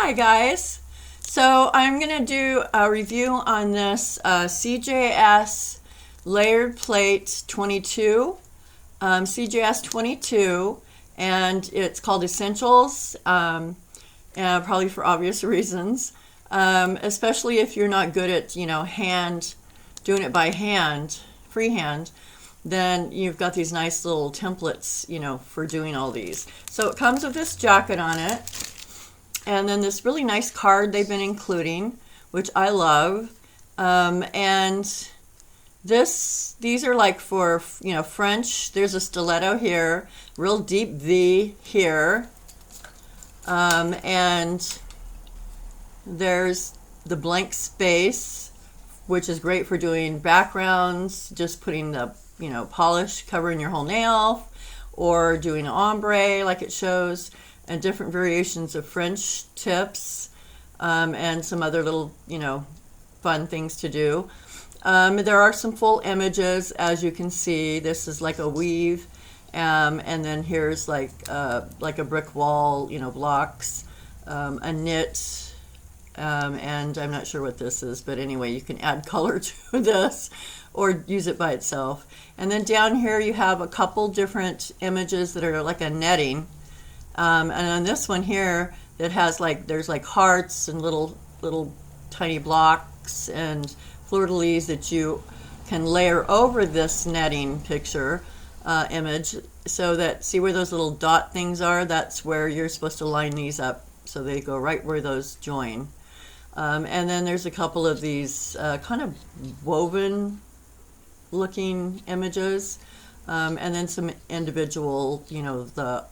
Hi guys. So I'm going to do a review on this CJS layered plate 22, CJS-22, and it's called Essentials, and probably for obvious reasons, especially if you're not good at, doing it by hand, freehand. Then you've got these nice little templates, for doing all these. So it comes with this jacket on it, and then this really nice card they've been including, which I love. And these are like for, French. There's a stiletto here, real deep V here. And there's the blank space, which is great for doing backgrounds, just putting the, polish covering your whole nail, or doing an ombre like it shows, and different variations of French tips, and some other little, fun things to do. There are some full images, as you can see. This is like a weave, and then here's like a brick wall, blocks, a knit, and I'm not sure what this is, but anyway, you can add color to this or use it by itself. And then down here you have a couple different images that are like a netting. And on this one here, that has there's hearts and little tiny blocks and fleur-de-lis that you can layer over this netting picture image, so that, see where those little dot things are? That's where you're supposed to line these up so they go right where those join. And then there's a couple of these kind of woven looking images, and then some individual, the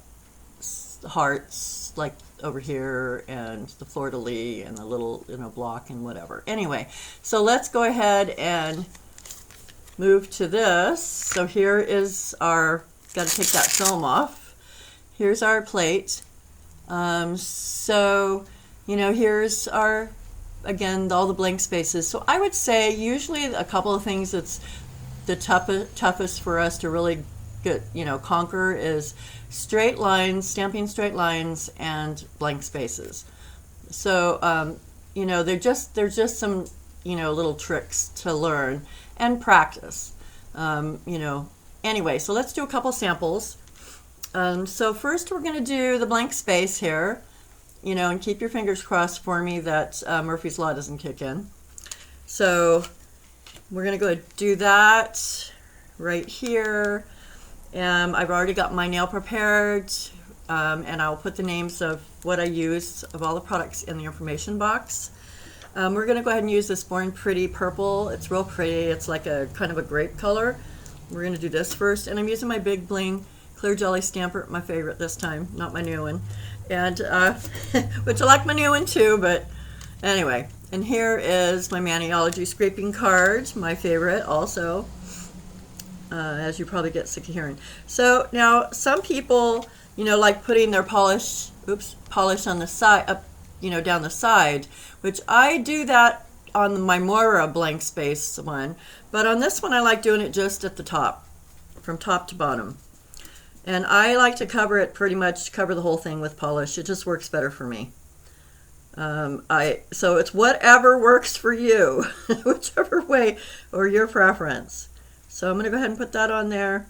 hearts like over here, and the fleur-de-lis and the little block and whatever. Anyway, so let's go ahead and move to this. So here is our, got to take that film off. Here's our plate. So here's our, again, all the blank spaces. So I would say usually a couple of things that's the toughest for us to really get, conquer is straight lines, stamping straight lines, and blank spaces. So, they're just some, little tricks to learn and practice. Anyway, so let's do a couple samples. So first we're going to do the blank space here, and keep your fingers crossed for me that Murphy's Law doesn't kick in. So we're going to go do that right here. I've already got my nail prepared, and I'll put the names of what I use of all the products in the information box. We're going to go ahead and use this Born Pretty purple. It's real pretty. It's like a kind of a grape color. We're going to do this first, and I'm using my Big Bling Clear Jelly Stamper, my favorite this time, not my new one, and which I like my new one too, but anyway. And here is my Maniology scraping card, my favorite also, as you probably get sick of hearing. So now some people, like putting their polish on the side, up, down the side, which I do that on my Moira blank space one, but on this one I like doing it just at the top, from top to bottom. And I like to cover it, pretty much cover the whole thing with polish. It just works better for me. So it's whatever works for you, whichever way, or your preference. So I'm going to go ahead and put that on there.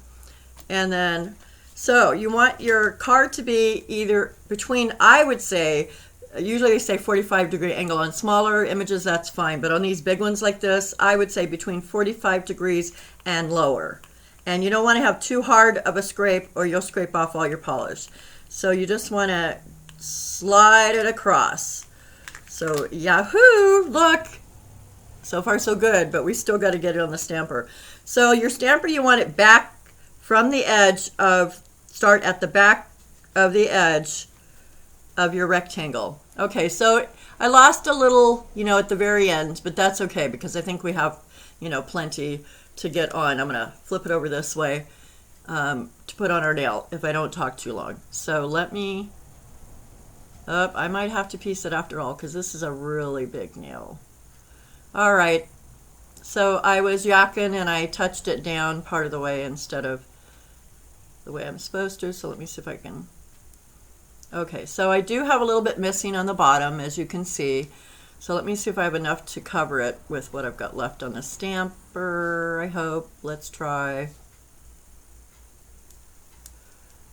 And then, so you want your card to be either between, I would say, usually they say 45-degree angle. On smaller images, that's fine. But on these big ones like this, I would say between 45 degrees and lower. And you don't want to have too hard of a scrape, or you'll scrape off all your polish. So you just want to slide it across. So yahoo, look, so far so good, but we still got to get it on the stamper. So your stamper, you want it back from the edge of, start at the back of the edge of your rectangle. Okay, so I lost a little, at the very end, but that's okay because I think we have, plenty to get on. I'm going to flip it over this way to put on our nail if I don't talk too long. So let me... I might have to piece it after all because this is a really big nail. All right, so I was yakking and I touched it down part of the way instead of the way I'm supposed to. So let me see if I can Okay, so I do have a little bit missing on the bottom, as you can see. So let me see if I have enough to cover it with what I've got left on the stamper, I hope. Let's try.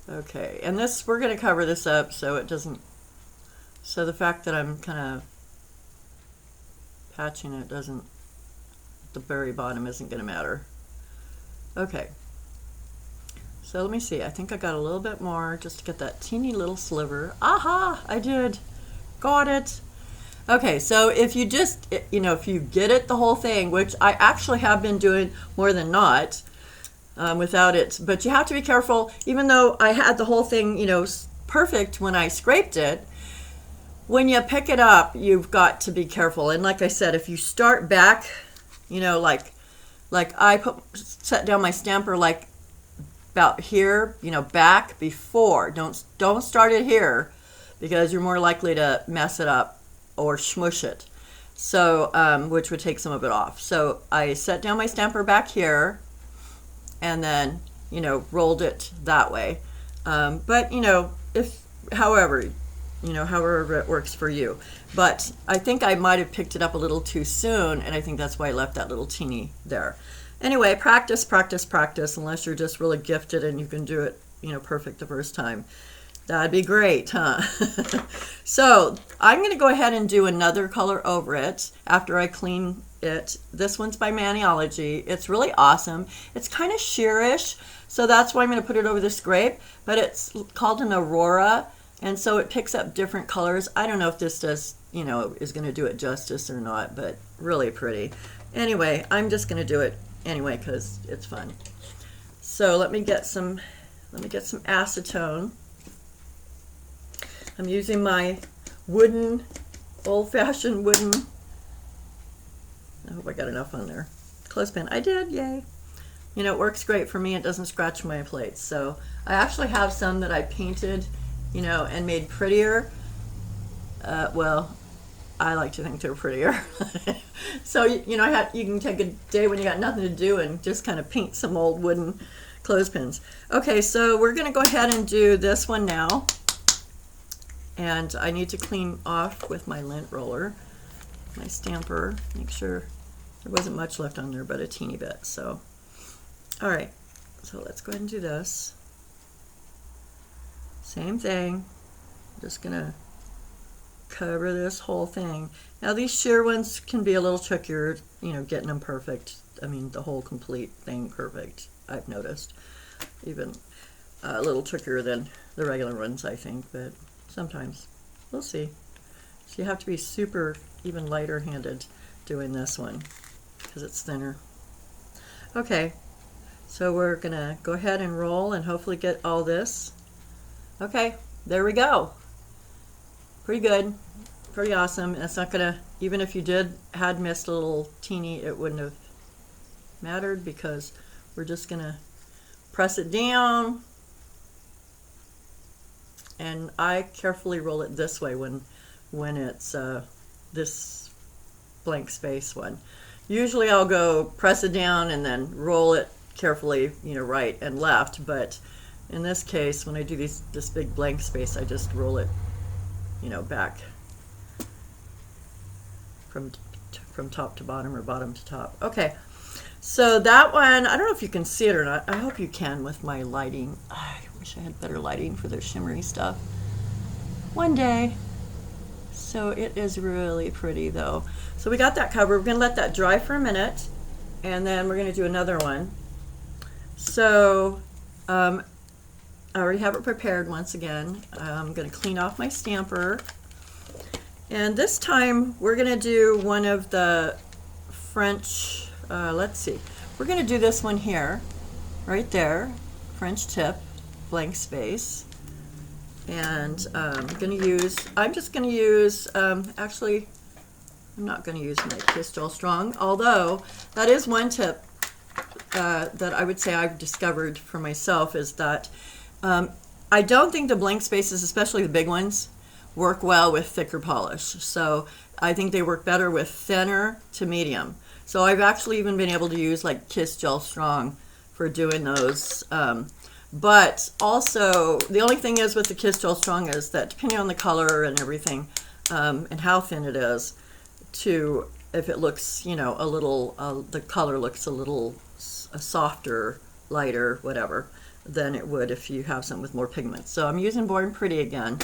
Okay, and this, we're going to cover this up so it doesn't, so the fact that I'm kind of patching it doesn't, the very bottom isn't going to matter. Okay, so let me see, I think I got a little bit more just to get that teeny little sliver. Aha, I did, got it. Okay, so if you just, you know, if you get it the whole thing, which I actually have been doing more than not, without it, but you have to be careful. Even though I had the whole thing, you know, perfect when I scraped it, when you pick it up, you've got to be careful. And like I said, if you start back, you know, like I set down my stamper like about here, you know, back before. Don't start it here, because you're more likely to mess it up or smush it. So, which would take some of it off. So I set down my stamper back here, and then, you know, rolled it that way. But, you know, however it works for you. But I think I might have picked it up a little too soon, and I think that's why I left that little teeny there. Anyway, practice, practice, practice, unless you're just really gifted and you can do it, you know, perfect the first time. That'd be great, huh? So I'm going to go ahead and do another color over it after I clean it. This one's by Maniology. It's really awesome. It's kind of sheerish, so that's why I'm going to put it over the scrape, but it's called an Aurora, and so it picks up different colors. I don't know if this does, you know, is going to do it justice or not, but really pretty. Anyway, I'm just going to do it anyway because it's fun. So let me get some acetone. I'm using my wooden, old-fashioned wooden, I hope I got enough on there, clothespin. I did, yay. You know, it works great for me. It doesn't scratch my plates. So I actually have some that I painted, you know, and made prettier. Well, I like to think they're prettier. So, you know, you can take a day when you got nothing to do and just kind of paint some old wooden clothespins. Okay, so we're going to go ahead and do this one now. And I need to clean off with my lint roller, my stamper, make sure there wasn't much left on there, but a teeny bit. So, all right, so let's go ahead and do this. Same thing, just gonna cover this whole thing. Now these sheer ones can be a little trickier, you know, getting them perfect. I mean, the whole complete thing perfect, I've noticed. Even a little trickier than the regular ones, I think, but sometimes. We'll see. So you have to be super, even lighter handed doing this one because it's thinner. Okay, so we're gonna go ahead and roll and hopefully get all this. Okay, there we go. Pretty good, pretty awesome. It's not gonna, even if you had missed a little teeny, it wouldn't have mattered because we're just gonna press it down. And I carefully roll it this way when it's this blank space one. Usually I'll go press it down and then roll it carefully, you know, right and left. But in this case, when I do this big blank space, I just roll it, you know, back from top to bottom or bottom to top. Okay, so that one, I don't know if you can see it or not. I hope you can with my lighting. I wish I had better lighting for the shimmery stuff. One day. So it is really pretty though. So we got that covered. We're going to let that dry for a minute, and then we're going to do another one. So I already have it prepared once again. I'm going to clean off my stamper. And this time we're going to do one of the French, let's see. We're going to do this one here, right there, French tip, blank space. And I'm just going to use, actually, I'm not going to use my Crystal Strong, although that is one tip that I would say I've discovered for myself is that I don't think the blank spaces, especially the big ones, work well with thicker polish. So I think they work better with thinner to medium. So I've actually even been able to use like Kiss Gel Strong for doing those But also, the only thing is with the Kiss Gel Strong is that depending on the color and everything, and how thin it is, to if it looks, you know, a little, the color looks a little softer, lighter, whatever, than it would if you have something with more pigment. So I'm using Born Pretty again.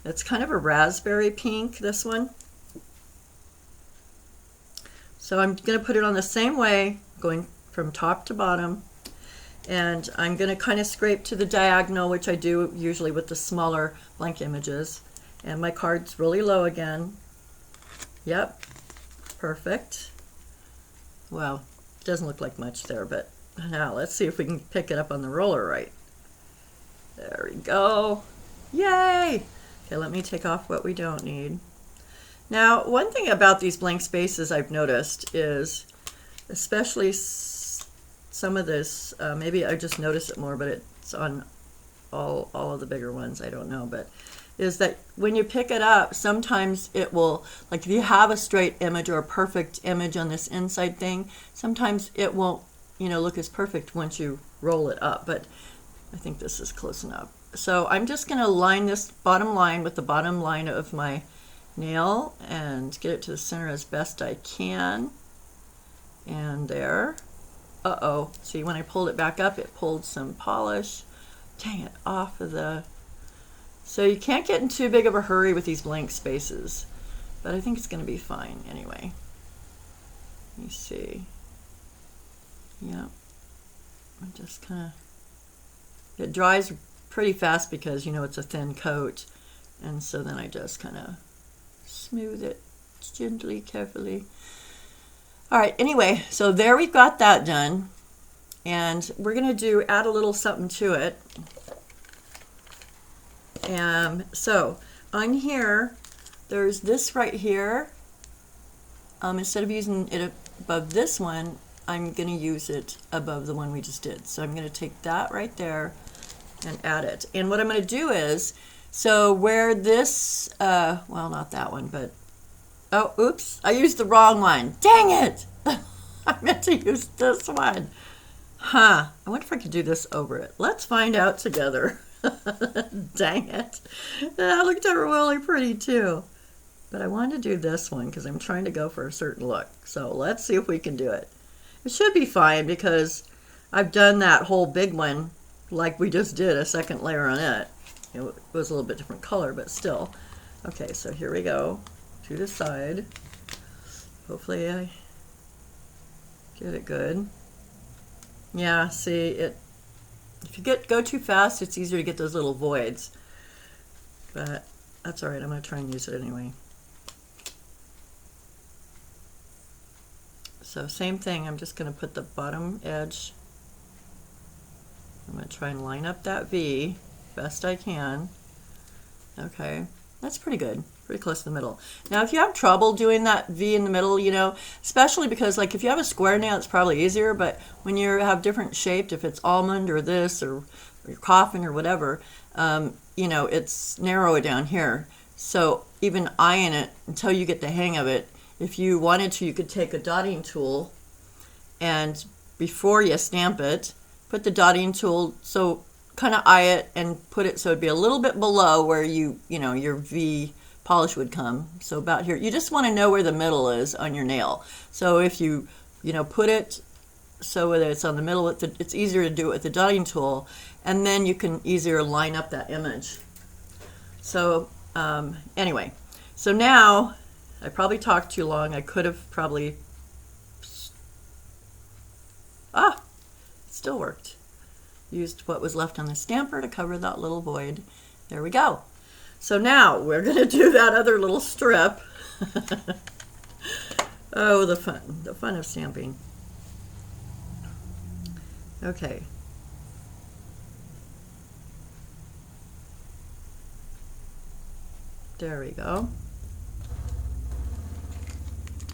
It's kind of a raspberry pink, this one. So I'm going to put it on the same way, going from top to bottom. And I'm going to kind of scrape to the diagonal, which I do usually with the smaller blank images. And my card's really low again. Yep, perfect. Well, it doesn't look like much there, but now let's see if we can pick it up on the roller right. There we go. Yay! Okay, let me take off what we don't need. Now, one thing about these blank spaces I've noticed is, especially some of this, maybe I just noticed it more, but it's on all of the bigger ones, I don't know, but is that when you pick it up, sometimes it will, like if you have a straight image or a perfect image on this inside thing, sometimes it won't, you know, look as perfect once you roll it up, but I think this is close enough. So I'm just going to line this bottom line with the bottom line of my nail and get it to the center as best I can. And there. Uh-oh. See, when I pulled it back up, it pulled some polish. Dang it, off of the... So you can't get in too big of a hurry with these blank spaces, but I think it's going to be fine anyway. Let me see. Yeah. I just kind of... It dries pretty fast because, you know, it's a thin coat. And so then I just kind of smooth it gently, carefully. All right, anyway, so there we've got that done. And we're going to add a little something to it. So on here, there's this right here. Instead of using it above this one, I'm going to use it above the one we just did. So I'm going to take that right there and add it. And what I'm going to do is, so where this, well, not that one, but, oh, oops, I used the wrong one. Dang it! I meant to use this one. Huh, I wonder if I could do this over it. Let's find out together. Dang it. That looked really pretty too. But I wanted to do this one because I'm trying to go for a certain look. So let's see if we can do it. It should be fine because I've done that whole big one like we just did, a second layer on it. It was a little bit different color, but still. Okay, so here we go to the side. Hopefully I get it good. Yeah, see, if you go too fast, it's easier to get those little voids. But that's all right. I'm going to try and use it anyway. So same thing. I'm just going to put the bottom edge. I'm going to try and line up that V best I can. Okay, that's pretty good. Pretty close to the middle. Now, if you have trouble doing that V in the middle, you know, especially because, like, if you have a square nail, it's probably easier, but when you have different shaped, if it's almond or this or your coffin or whatever, you know, it's narrow down here. So even eyeing it until you get the hang of it, if you wanted to, you could take a dotting tool and before you stamp it, put the dotting tool, so kind of eye it and put it so it'd be a little bit below where you know, your V polish would come. So about here, you just want to know where the middle is on your nail. So if you know, put it so whether it's on the middle, it's easier to do it with the dotting tool, and then you can easier line up that image. So anyway, so now I probably talked too long. I could have probably, it still worked. Used what was left on the stamper to cover that little void. There we go. So now we're going to do that other little strip. Oh, the fun of stamping. Okay. There we go.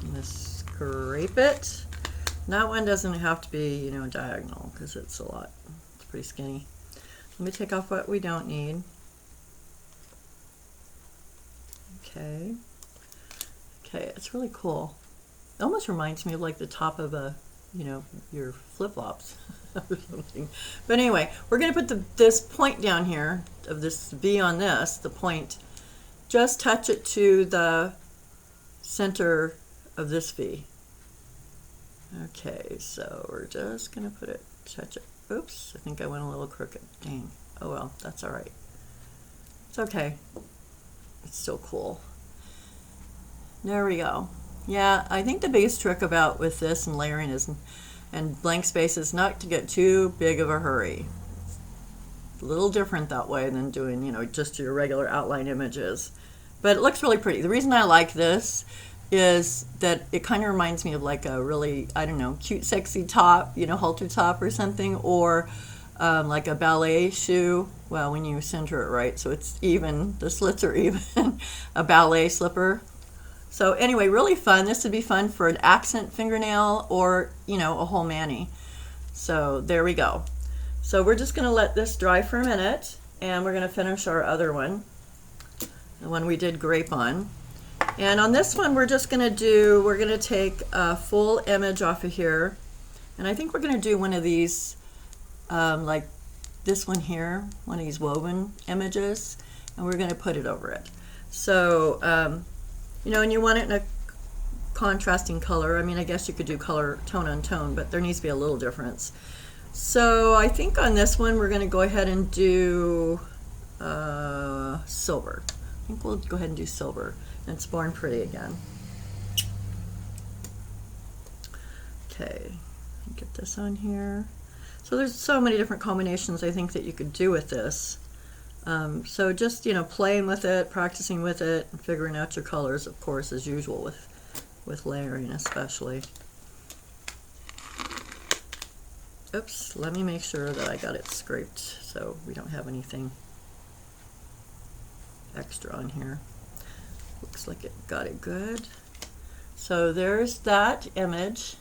I'm going to scrape it. That one doesn't have to be, you know, diagonal because it's a lot. It's pretty skinny. Let me take off what we don't need. Okay, it's really cool. It almost reminds me of like the top of a you know, your flip-flops or something. But anyway, we're going to put this point down here of this V on this, the point, just touch it to the center of this V. Okay, so we're just going to put it, touch it. Oops, I think I went a little crooked. Dang. Oh well, that's all right. It's okay. It's still cool. There we go. Yeah, I think the biggest trick about with this and layering is, and blank space, is not to get too big of a hurry. A little different that way than doing, you know, just your regular outline images. But it looks really pretty. The reason I like this is that it kind of reminds me of like a really, I don't know, cute, sexy top, you know, halter top or something, or like a ballet shoe. Well, when you center it right, so it's even, the slits are even, a ballet slipper. So anyway, really fun. This would be fun for an accent fingernail or, you know, a whole mani. So there we go. So we're just going to let this dry for a minute, and we're going to finish our other one, the one we did grape on. And on this one, we're just going to do, we're going to take a full image off of here, and I think we're going to do one of these, like this one here, one of these woven images, and we're going to put it over it. So, you know, and you want it in a contrasting color. I mean, I guess you could do color tone on tone, but there needs to be a little difference. So I think on this one, we're going to go ahead and do silver. I think we'll go ahead and do silver. And it's Born Pretty again. Okay, get this on here. So there's so many different combinations I think that you could do with this. So just, you know, playing with it, practicing with it, and figuring out your colors, of course, as usual with layering especially. Oops, let me make sure that I got it scraped so we don't have anything extra on here. Looks like it got it good. So there's that image.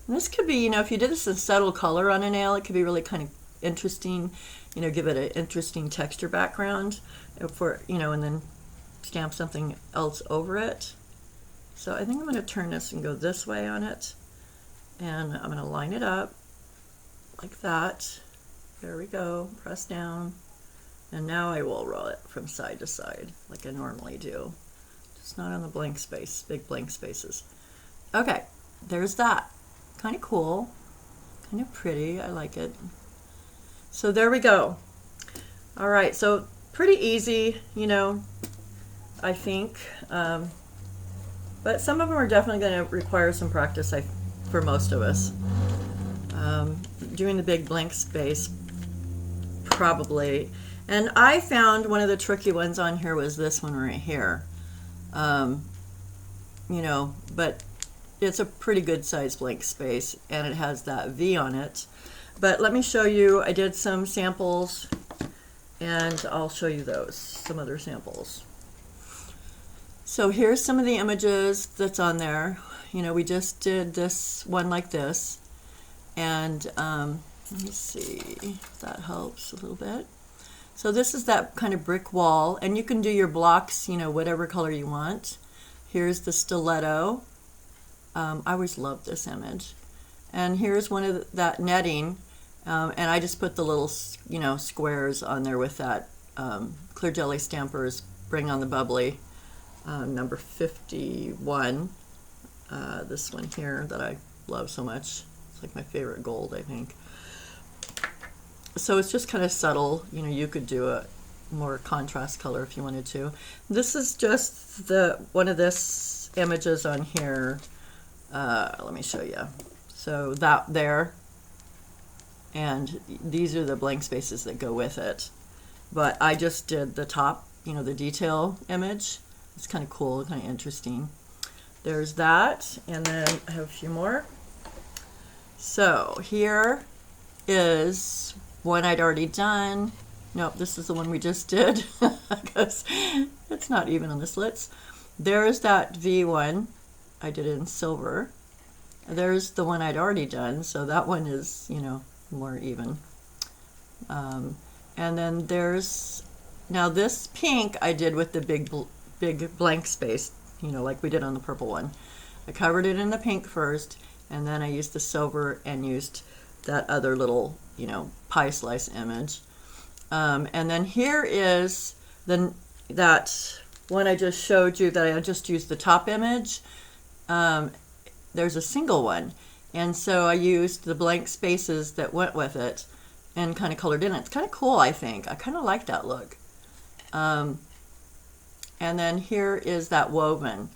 And this could be, you know, if you did this in subtle color on a nail, it could be really kind of interesting, you know, give it an interesting texture background for, you know, and then stamp something else over it. So I think I'm going to turn this and go this way on it. And I'm going to line it up like that. There we go. Press down. And now I will roll it from side to side like I normally do. Just not on the blank space, big blank spaces. Okay, there's that. Kind of cool. Kind of pretty. I like it. So there we go. All right, so pretty easy, you know, I think. But some of them are definitely going to require some practice for most of us. Doing the big blank space, probably. And I found one of the tricky ones on here was this one right here. You know, but it's a pretty good size blank space, and it has that V on it. But let me show you, I did some samples, and I'll show you those, some other samples. So here's some of the images that's on there. You know, we just did this one like this, and let me see if that helps a little bit. So this is that kind of brick wall, and you can do your blocks, you know, whatever color you want. Here's the stiletto. I always loved this image. And here's one of that netting, and I just put the little, you know, squares on there with that clear jelly stampers, Bring on the Bubbly, number 51. This one here that I love so much. It's like my favorite gold, I think. So it's just kind of subtle. You know, you could do a more contrast color if you wanted to. This is just one of this images on here. Let me show you. So that there, and these are the blank spaces that go with it. But I just did the top, you know, the detail image. It's kind of cool, kind of interesting. There's that, and then I have a few more. So here is one I'd already done. Nope, this is the one we just did because it's not even on the slits. There's that V one. I did it in silver. There's the one I'd already done, so that one is, you know, more even. And then there's, now this pink I did with the big blank space, you know, like we did on the purple one. I covered it in the pink first, and then I used the silver and used that other little, pie slice image. And then here is that one I just showed you that I just used the top image. There's a single one, and so I used the blank spaces that went with it and kind of colored in it. It's kind of cool, I think. I kind of like that look. And then here is that woven.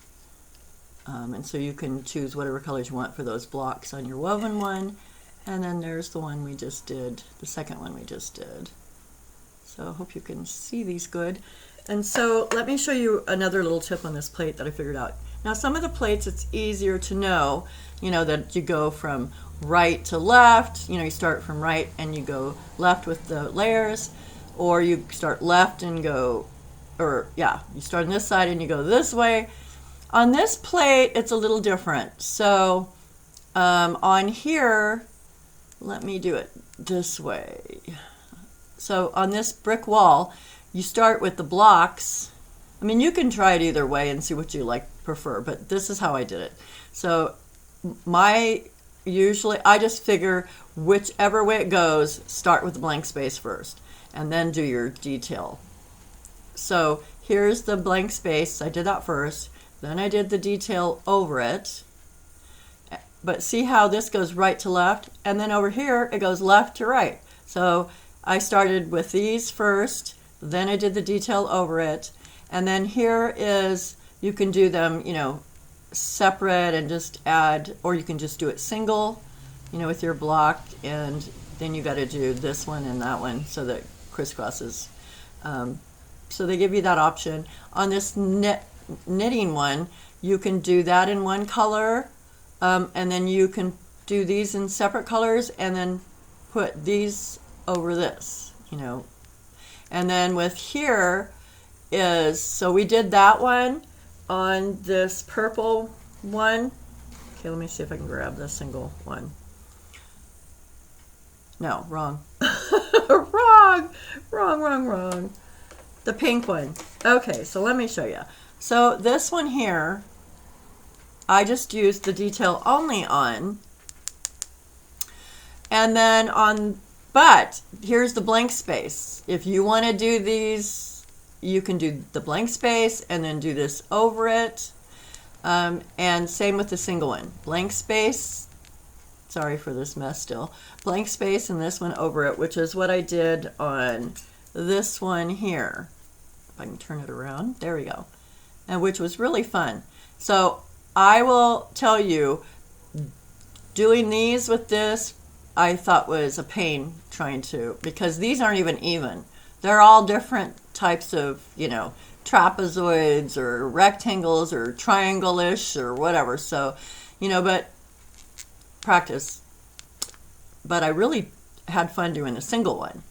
And so you can choose whatever colors you want for those blocks on your woven one. And then there's the one we just did, the second one we just did. So I hope you can see these good. And so let me show you another little tip on this plate that I figured out. Now some of the plates it's easier to know, that you go from right to left, you start from right and you go left with the layers, or you start left and go, you start on this side and you go this way. On this plate, it's a little different. So on here, let me do it this way. So on this brick wall, you start with the blocks. I mean, you can try it either way and see what you prefer, but this is how I did it. So I just figure whichever way it goes, start with the blank space first, and then do your detail. So here's the blank space. I did that first. Then I did the detail over it. But see how this goes right to left? And then over here, it goes left to right. So I started with these first, then I did the detail over it. And then here is, you can do them, separate and just add, or you can just do it single, with your block. And then you got to do this one and that one so that crisscrosses. So they give you that option. On this knitting one, you can do that in one color, and then you can do these in separate colors and then put these over this, and then with here is, so we did that one on this purple one. Okay, let me see if I can grab the single one. No, wrong. wrong. The pink one. Okay, so let me show you. So this one here, I just used the detail only on. And then but here's the blank space. If you want to do these, you can do the blank space and then do this over it. And same with the single one. Blank space, sorry for this mess still. Blank space and this one over it, which is what I did on this one here. If I can turn it around, there we go. And which was really fun. So I will tell you, doing these with this, I thought was a pain because these aren't even. They're all different types of, trapezoids or rectangles or triangle-ish or whatever. So, but practice. But I really had fun doing the single one,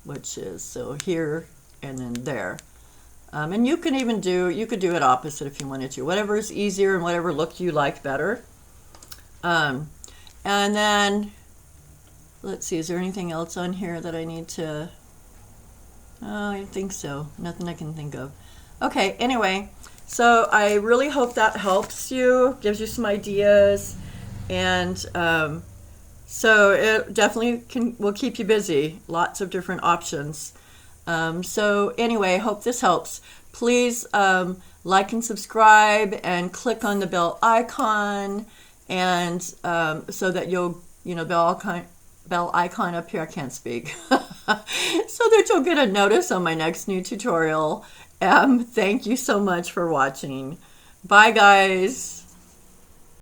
which is so here and then there. And you could do it opposite if you wanted to. Whatever is easier and whatever look you like better. And then, let's see, is there anything else on here that I need to... Oh, I think so. Nothing I can think of. Okay, anyway, so I really hope that helps you, gives you some ideas, and so it definitely will keep you busy. Lots of different options. So anyway, hope this helps. Please like and subscribe and click on the bell icon, and so that you'll, bell icon up here, I can't speak, so that you'll get a notice on my next new tutorial. Thank you so much for watching. Bye, guys.